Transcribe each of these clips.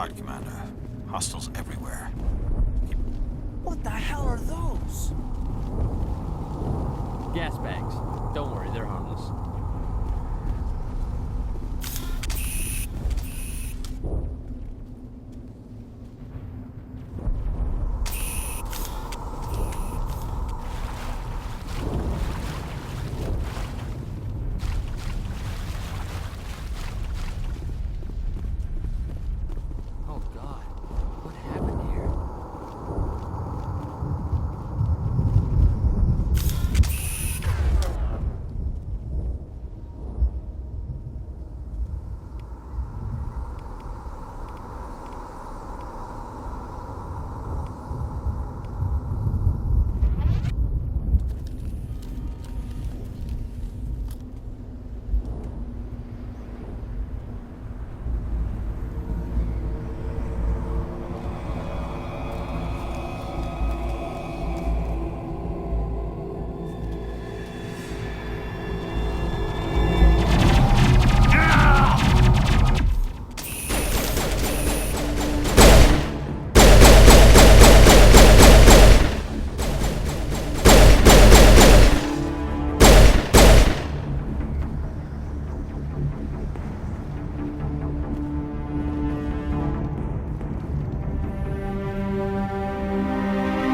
hard, Commander. Hostiles everywhere. What the hell are those? Gas bags. Don't worry, they're harmless. Oh God, what happened here?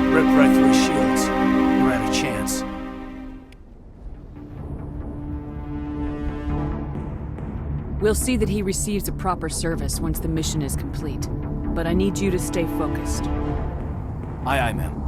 Ripped right through his shields. Never had a chance. We'll see that he receives a proper service once the mission is complete. But I need you to stay focused. Aye, aye, ma'am.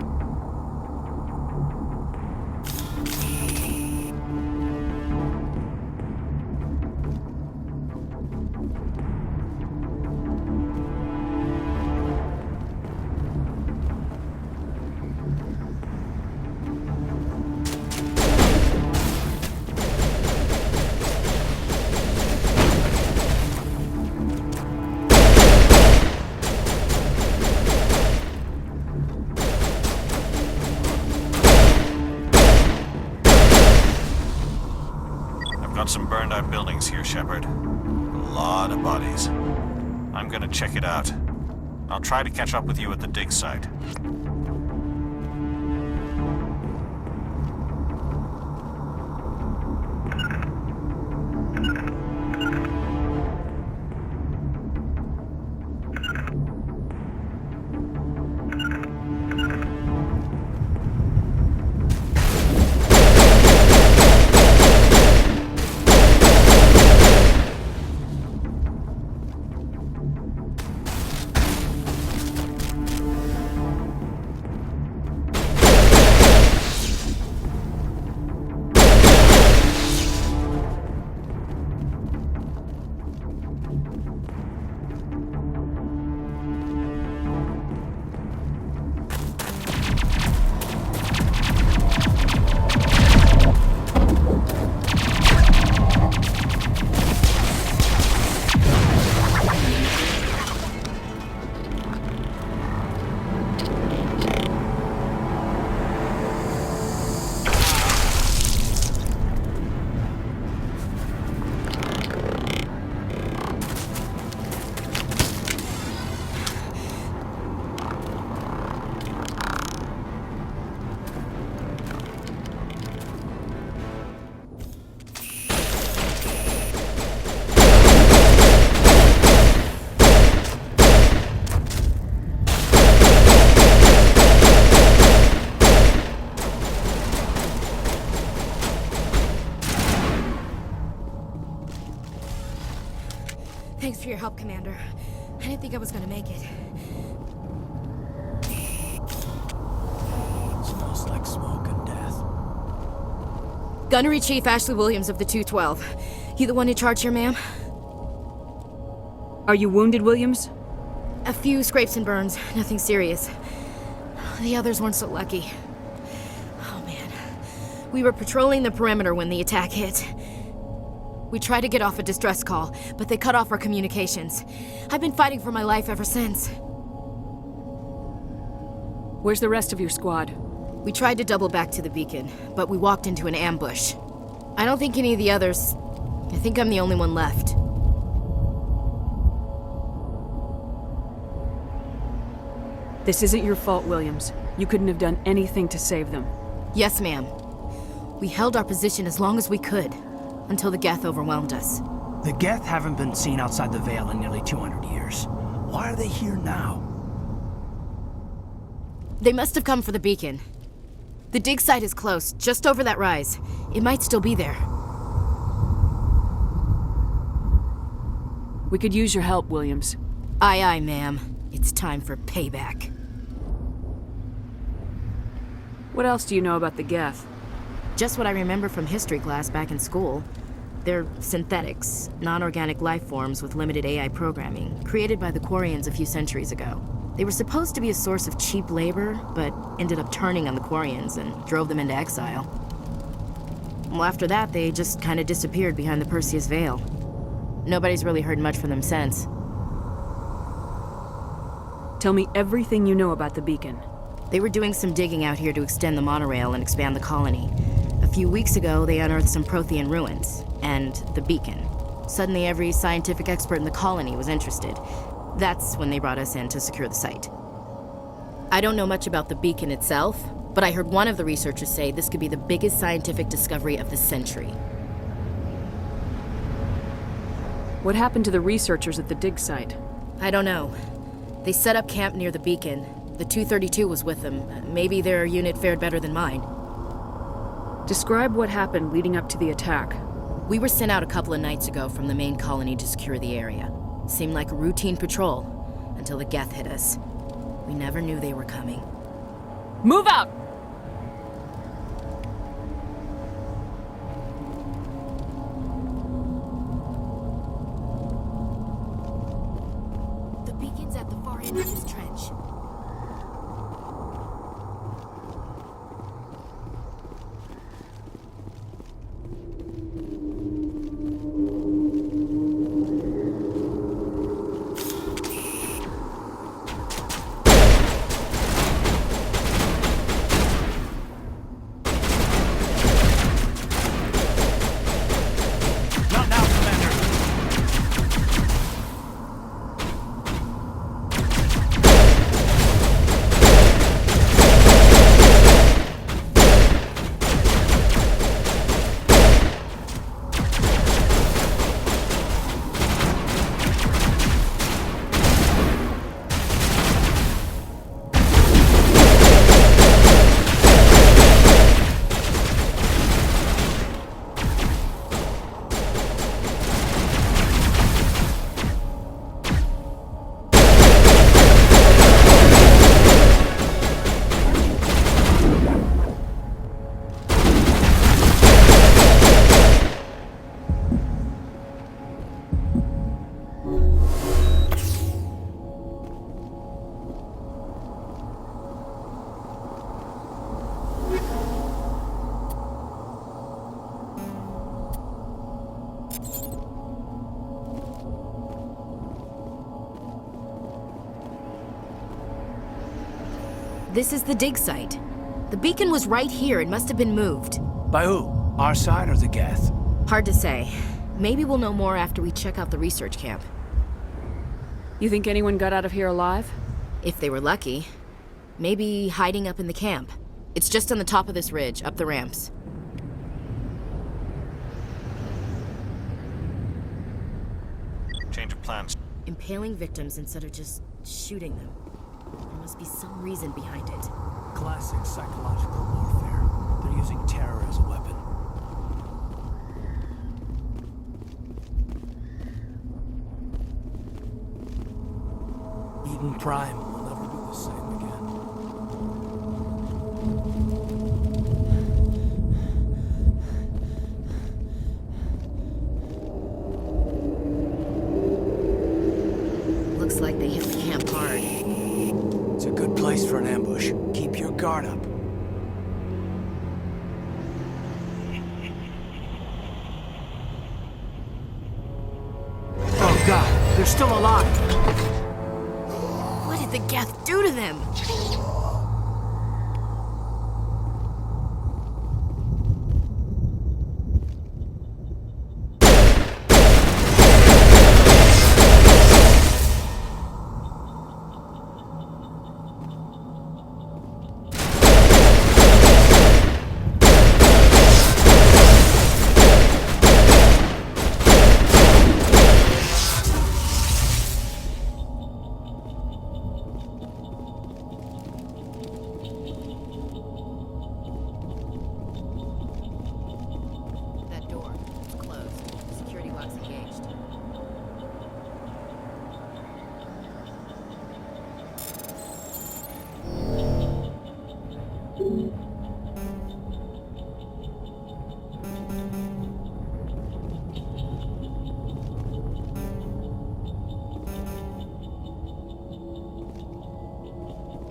Got some burned out buildings here, Shepard. A lot of bodies. I'm gonna check it out. I'll try to catch up with you at the dig site. Thanks for your help, Commander. I didn't think I was gonna make it. Smells like smoke and death. Gunnery Chief Ashley Williams of the 212. You the one in charge here, ma'am? Are you wounded, Williams? A few scrapes and burns, nothing serious. The others weren't so lucky. Oh man. We were patrolling the perimeter when the attack hit. We tried to get off a distress call, but they cut off our communications. I've been fighting for my life ever since. Where's the rest of your squad? We tried to double back to the beacon, but we walked into an ambush. I don't think any of the others... I think I'm the only one left. This isn't your fault, Williams. You couldn't have done anything to save them. Yes, ma'am. We held our position as long as we could, until the Geth overwhelmed us. The Geth haven't been seen outside the Veil in nearly 200 years. Why are they here now? They must have come for the beacon. The dig site is close, just over that rise. It might still be there. We could use your help, Williams. Aye, aye, ma'am. It's time for payback. What else do you know about the Geth? Just what I remember from history class back in school. They're synthetics, non-organic life forms with limited AI programming, created by the Quarians a few centuries ago. They were supposed to be a source of cheap labor, but ended up turning on the Quarians and drove them into exile. Well, after that, they just kind of disappeared behind the Perseus Veil. Nobody's really heard much from them since. Tell me everything you know about the beacon. They were doing some digging out here to extend the monorail and expand the colony. A few weeks ago, they unearthed some Prothean ruins, and the beacon. Suddenly, every scientific expert in the colony was interested. That's when they brought us in to secure the site. I don't know much about the beacon itself, but I heard one of the researchers say this could be the biggest scientific discovery of the century. What happened to the researchers at the dig site? I don't know. They set up camp near the beacon. The 232 was with them. Maybe their unit fared better than mine. Describe what happened leading up to the attack. We were sent out a couple of nights ago from the main colony to secure the area. Seemed like a routine patrol, until the Geth hit us. We never knew they were coming. Move out! The beacon's at the far end of this trench. Not now, Commander! This is the dig site. The beacon was right here. It must have been moved. By who? Our side or the Geth? Hard to say. Maybe we'll know more after we check out the research camp. You think anyone got out of here alive? If they were lucky. Maybe hiding up in the camp. It's just on the top of this ridge, up the ramps. Change of plans. Impaling victims instead of just shooting them. There must be some reason behind it. Classic psychological warfare. They're using terror as a weapon. Eden Prime will never be the same again. Looks like they hit the camp hard. It's a good place for an ambush. Keep your guard up. Oh God, they're still alive! What did the Geth do to them?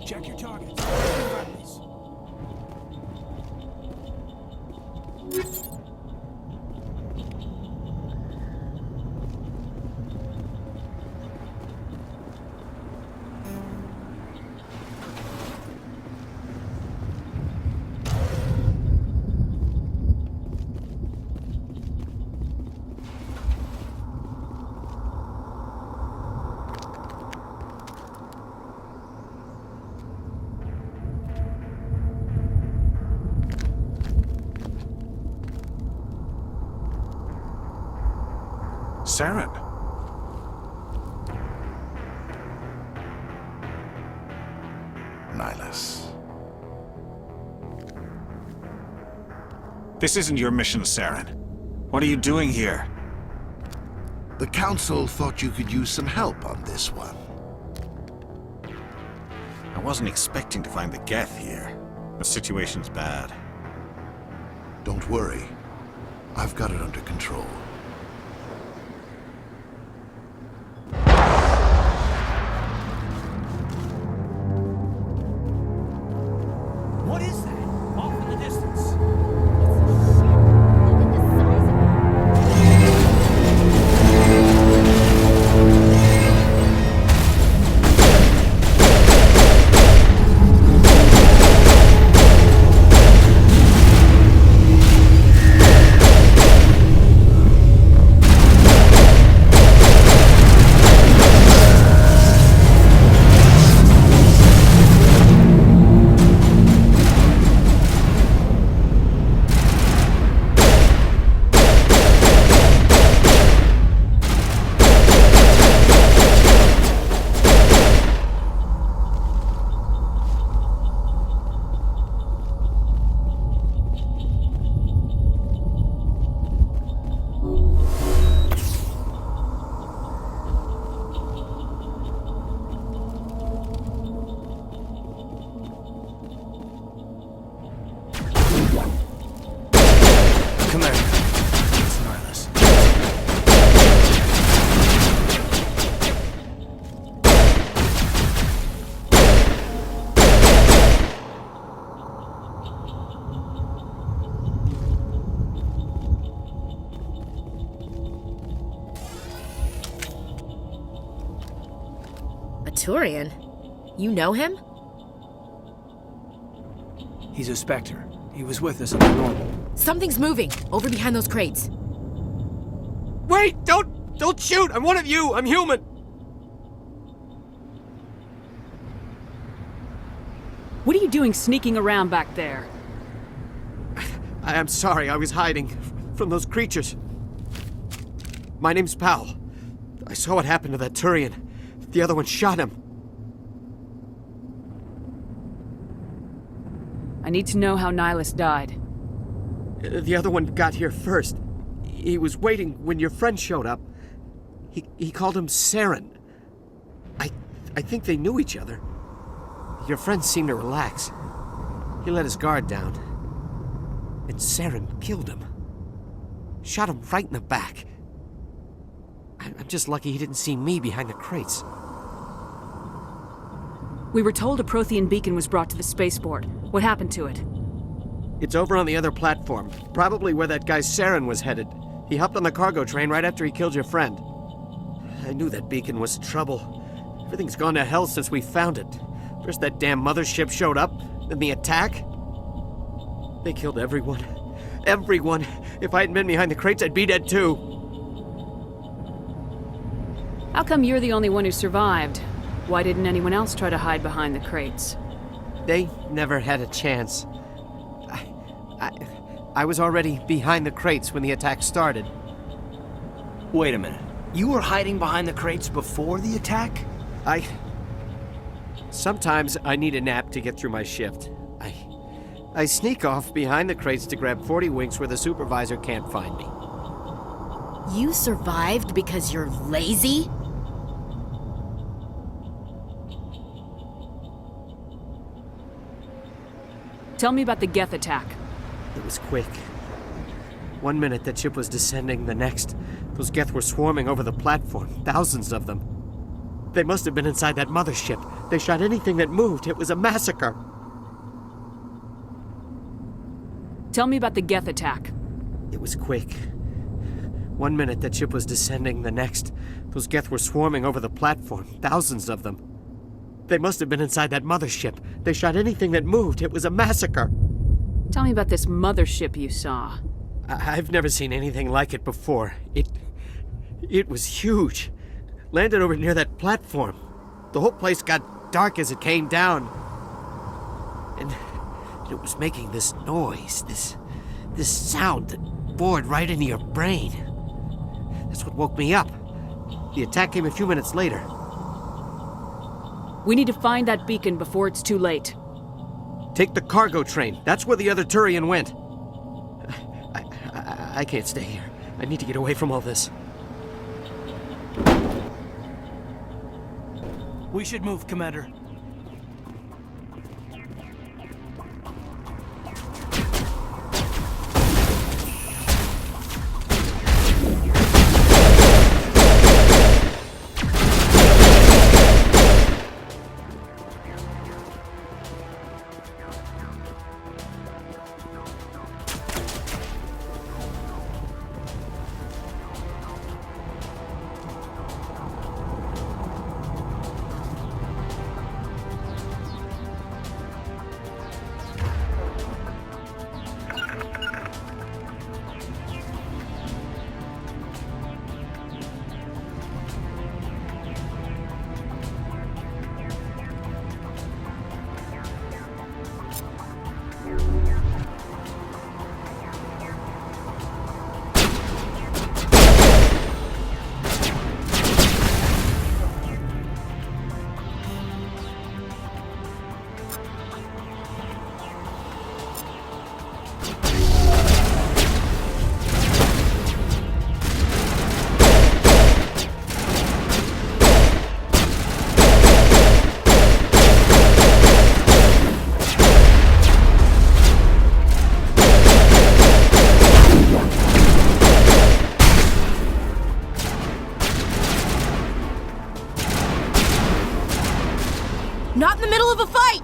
Check your targets. Friendlies. Saren. Nihilus. This isn't your mission, Saren. What are you doing here? The Council thought you could use some help on this one. I wasn't expecting to find the Geth here. The situation's bad. Don't worry. I've got it under control. What is that? Off in the distance. Commander, it's Nihilus. A Turian? You know him? He's a Spectre. He was with us at the normal. Something's moving over behind those crates. Wait! Don't shoot! I'm one of you! I'm human! What are you doing sneaking around back there? I'm sorry, I was hiding from those creatures. My name's Powell. I saw what happened to that Turian. The other one shot him. I need to know how Nihilus died. The other one got here first. He was waiting when your friend showed up. He called him Saren. I think they knew each other. Your friend seemed to relax. He let his guard down. And Saren killed him. Shot him right in the back. I'm just lucky he didn't see me behind the crates. We were told a Prothean beacon was brought to the spaceport. What happened to it? It's over on the other platform, probably where that guy Saren was headed. He hopped on the cargo train right after he killed your friend. I knew that beacon was trouble. Everything's gone to hell since we found it. First that damn mothership showed up, then the attack. They killed everyone. Everyone. If I hadn't been behind the crates, I'd be dead too. How come you're the only one who survived? Why didn't anyone else try to hide behind the crates? They never had a chance. I was already behind the crates when the attack started. Wait a minute. You were hiding behind the crates before the attack? Sometimes I need a nap to get through my shift. I sneak off behind the crates to grab 40 winks where the supervisor can't find me. You survived because you're lazy? Tell me about the Geth attack. It was quick. 1 minute that ship was descending, the next, those Geth were swarming over the platform, thousands of them. They must have been inside that mothership. They shot anything that moved. It was a massacre. Tell me about the Geth attack. It was quick. 1 minute that ship was descending, the next, those Geth were swarming over the platform. Thousands of them. They must have been inside that mothership. They shot anything that moved. It was a massacre. Tell me about this mothership you saw. I've never seen anything like it before. It was huge. Landed over near that platform. The whole place got dark as it came down. And it was making this noise, this sound that bored right into your brain. That's what woke me up. The attack came a few minutes later. We need to find that beacon before it's too late. Take the cargo train. That's where the other Turian went. I can't stay here. I need to get away from all this. We should move, Commander. Not in the middle of a fight!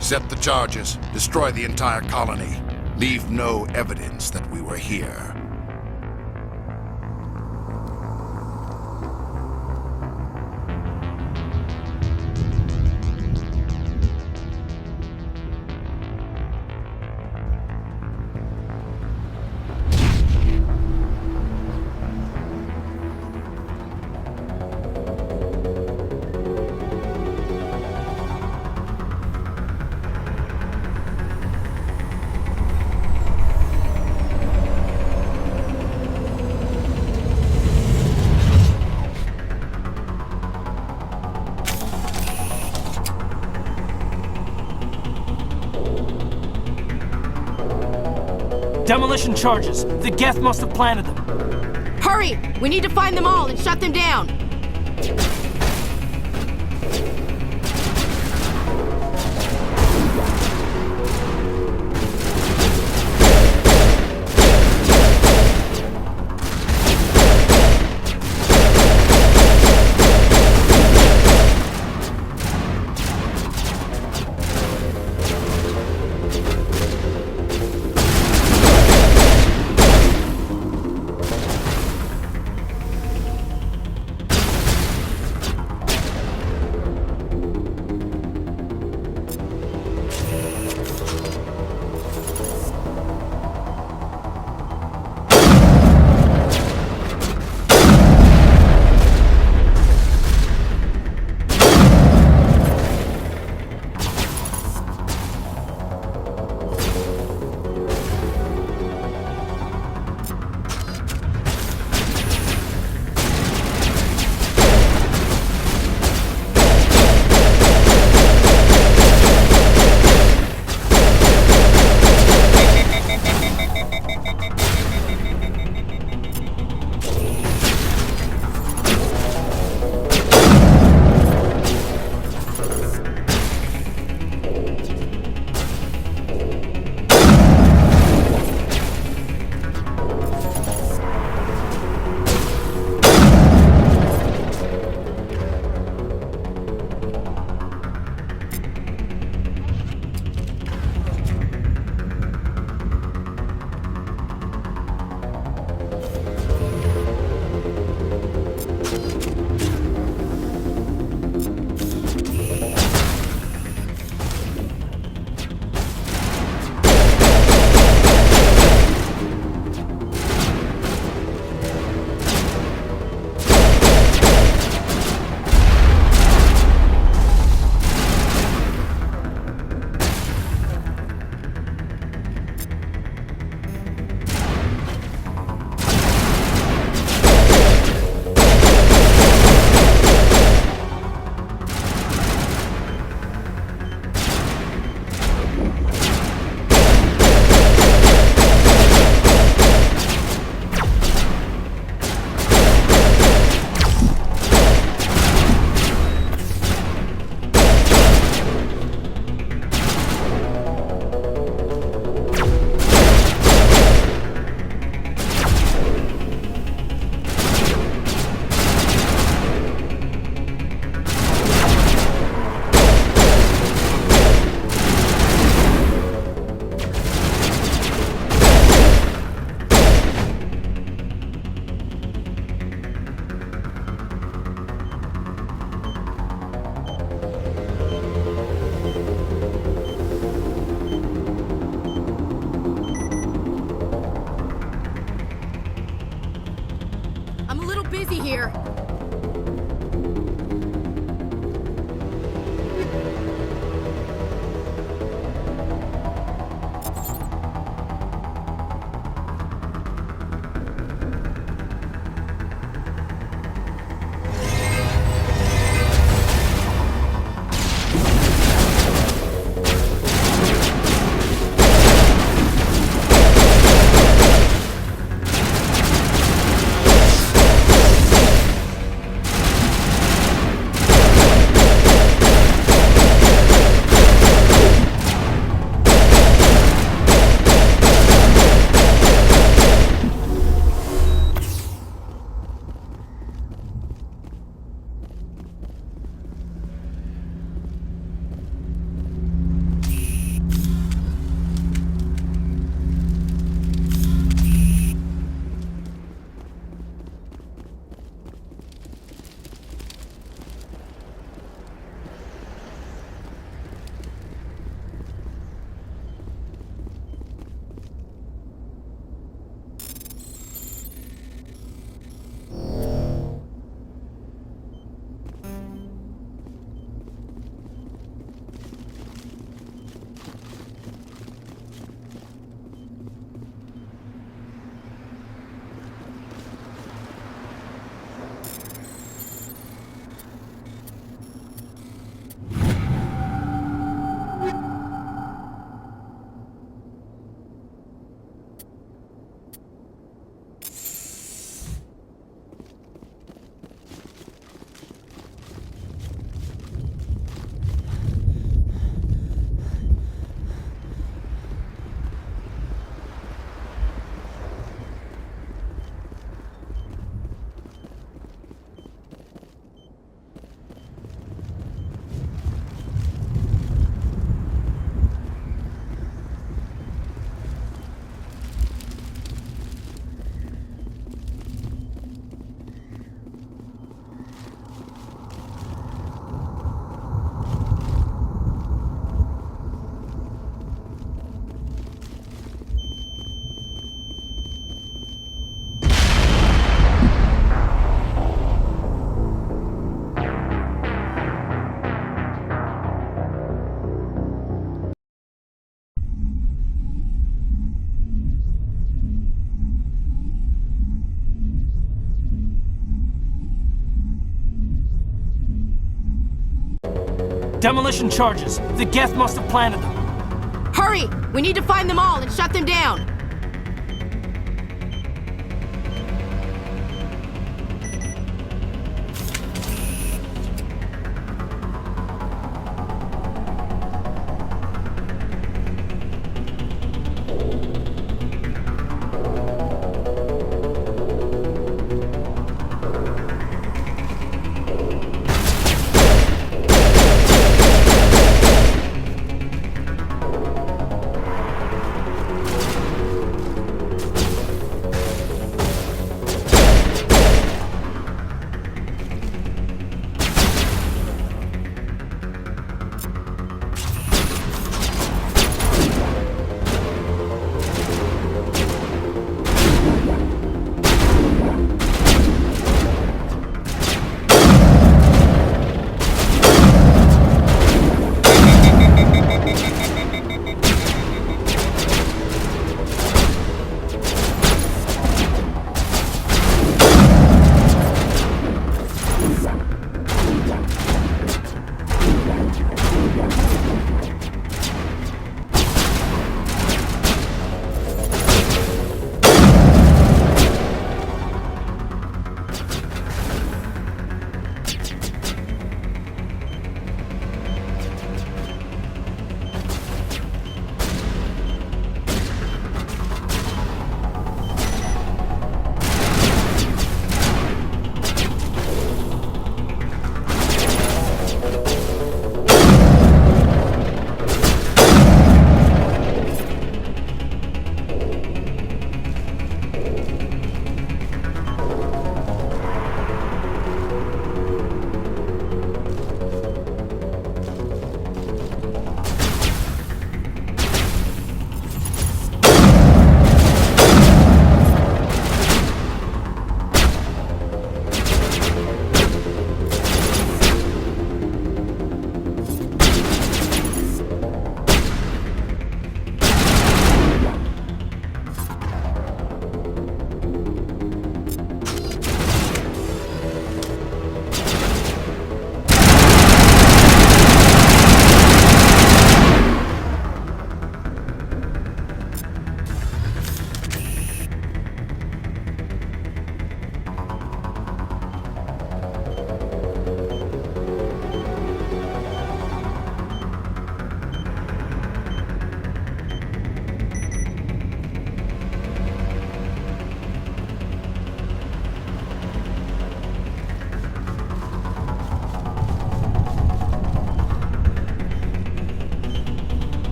Set the charges. Destroy the entire colony. Leave no evidence that we were here. Demolition charges. The Geth must have planted them. Hurry! We need to find them all and shut them down! busy here. Demolition charges. The Geth must have planted them. Hurry! We need to find them all and shut them down!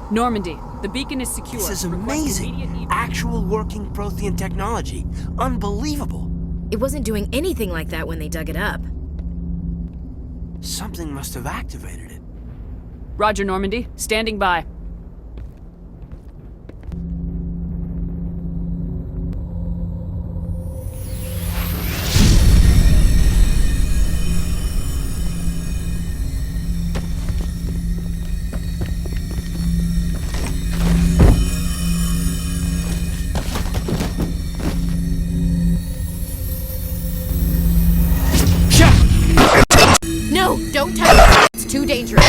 Normandy, the beacon is secure. This is Request immediate amazing. Actual working Prothean technology. Unbelievable. It wasn't doing anything like that when they dug it up. Something must have activated it. Roger, Normandy. Standing by. No, don't touch it. It's too dangerous.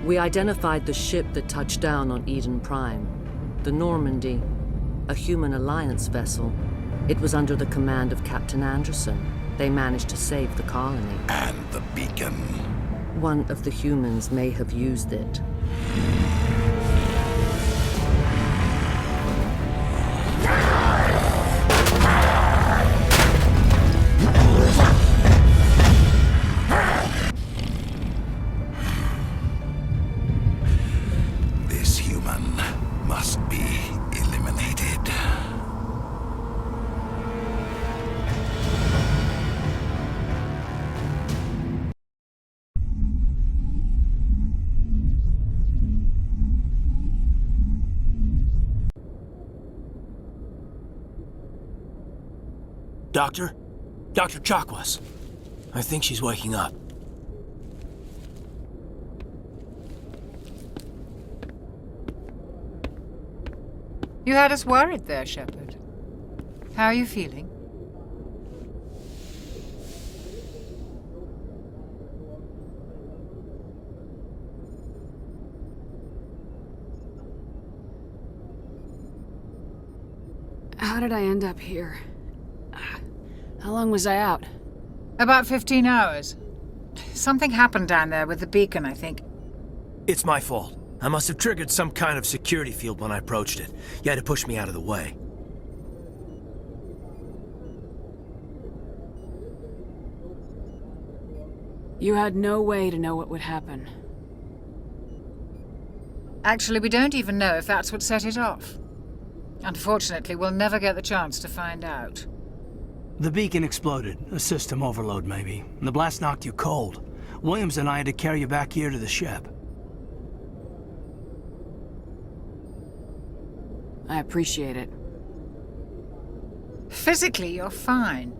We identified the ship that touched down on Eden Prime. The Normandy, a human alliance vessel. It was under the command of Captain Anderson. They managed to save the colony. And the beacon. One of the humans may have used it. This human must be eliminated. Doctor? Dr. Chakwas. I think she's waking up. You had us worried there, Shepard. How are you feeling? How did I end up here? How long was I out? About 15 hours. Something happened down there with the beacon, I think. It's my fault. I must have triggered some kind of security field when I approached it. You had to push me out of the way. You had no way to know what would happen. Actually, we don't even know if that's what set it off. Unfortunately, we'll never get the chance to find out. The beacon exploded. A system overload, maybe. And the blast knocked you cold. Williams and I had to carry you back here to the ship. I appreciate it. Physically, you're fine.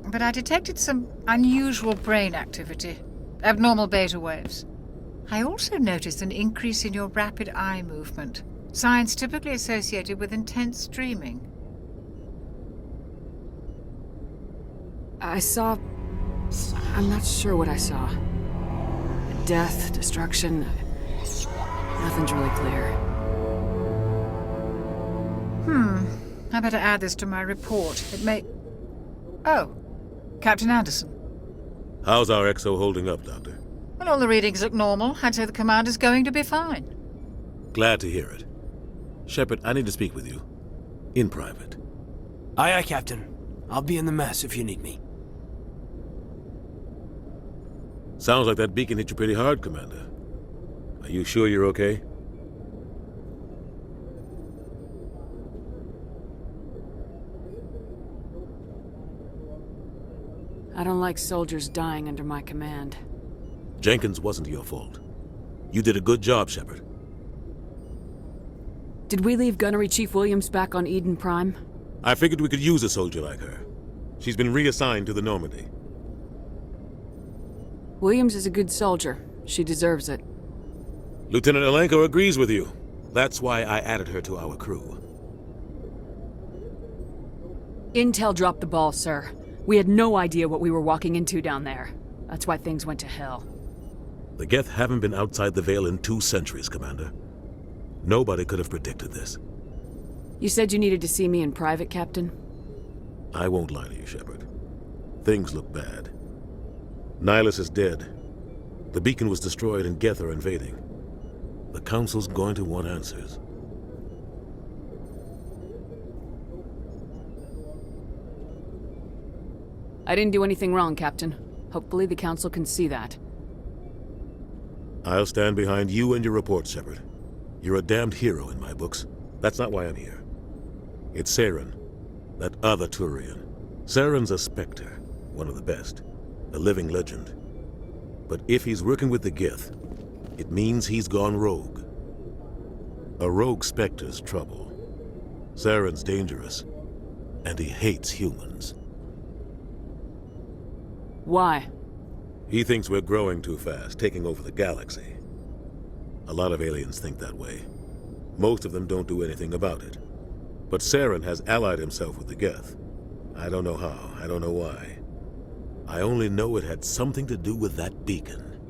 But I detected some unusual brain activity. Abnormal beta waves. I also noticed an increase in your rapid eye movement. Signs typically associated with intense dreaming. I saw... I'm not sure what I saw. Death, destruction... Nothing's really clear. I better add this to my report. It may... Oh, Captain Anderson. How's our XO holding up, Doctor? Well, all the readings look normal. I'd say the commander's going to be fine. Glad to hear it. Shepard, I need to speak with you. In private. Aye, aye, Captain. I'll be in the mess if you need me. Sounds like that beacon hit you pretty hard, Commander. Are you sure you're okay? I don't like soldiers dying under my command. Jenkins wasn't your fault. You did a good job, Shepard. Did we leave Gunnery Chief Williams back on Eden Prime? I figured we could use a soldier like her. She's been reassigned to the Normandy. Williams is a good soldier. She deserves it. Lieutenant Alenko agrees with you. That's why I added her to our crew. Intel dropped the ball, sir. We had no idea what we were walking into down there. That's why things went to hell. The Geth haven't been outside the Veil in 2 centuries, Commander. Nobody could have predicted this. You said you needed to see me in private, Captain? I won't lie to you, Shepard. Things look bad. Nihilus is dead. The beacon was destroyed and Geth are invading. The Council's going to want answers. I didn't do anything wrong, Captain. Hopefully the Council can see that. I'll stand behind you and your report, Shepard. You're a damned hero in my books. That's not why I'm here. It's Saren, that other Turian. Saren's a Spectre, one of the best, a living legend. But if he's working with the Geth, it means he's gone rogue. A rogue Spectre's trouble. Saren's dangerous, and he hates humans. Why? He thinks we're growing too fast, taking over the galaxy. A lot of aliens think that way. Most of them don't do anything about it. But Saren has allied himself with the Geth. I don't know how, I don't know why. I only know it had something to do with that beacon.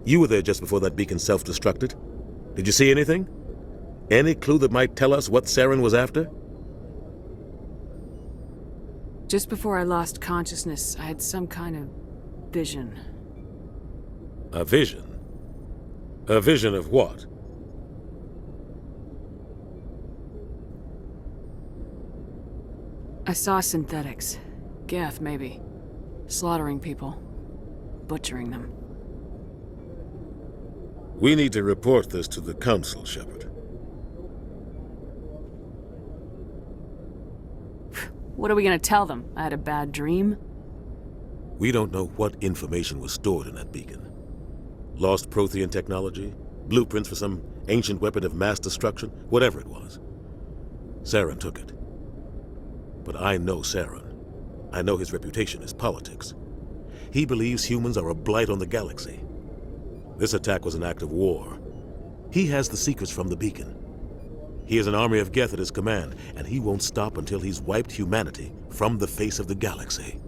You were there just before that beacon self-destructed. Did you see anything? Any clue that might tell us what Saren was after? Just before I lost consciousness, I had some kind of vision. A vision? A vision of what? I saw synthetics. Geth, maybe. Slaughtering people. Butchering them. We need to report this to the Council, Shepard. What are we gonna tell them? I had a bad dream? We don't know what information was stored in that beacon. Lost Prothean technology? Blueprints for some ancient weapon of mass destruction? Whatever it was. Saren took it. But I know Saren. I know his reputation is politics. He believes humans are a blight on the galaxy. This attack was an act of war. He has the secrets from the beacon. He has an army of Geth at his command, and he won't stop until he's wiped humanity from the face of the galaxy.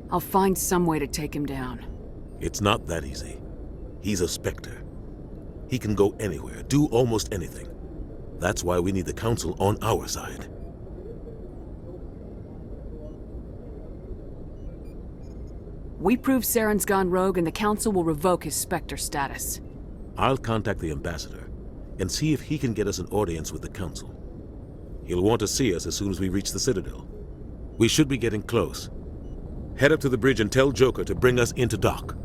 I'll find some way to take him down. It's not that easy. He's a Spectre. He can go anywhere, do almost anything. That's why we need the Council on our side. We prove Saren's gone rogue and the Council will revoke his Spectre status. I'll contact the Ambassador and see if he can get us an audience with the Council. He'll want to see us as soon as we reach the Citadel. We should be getting close. Head up to the bridge and tell Joker to bring us into dock.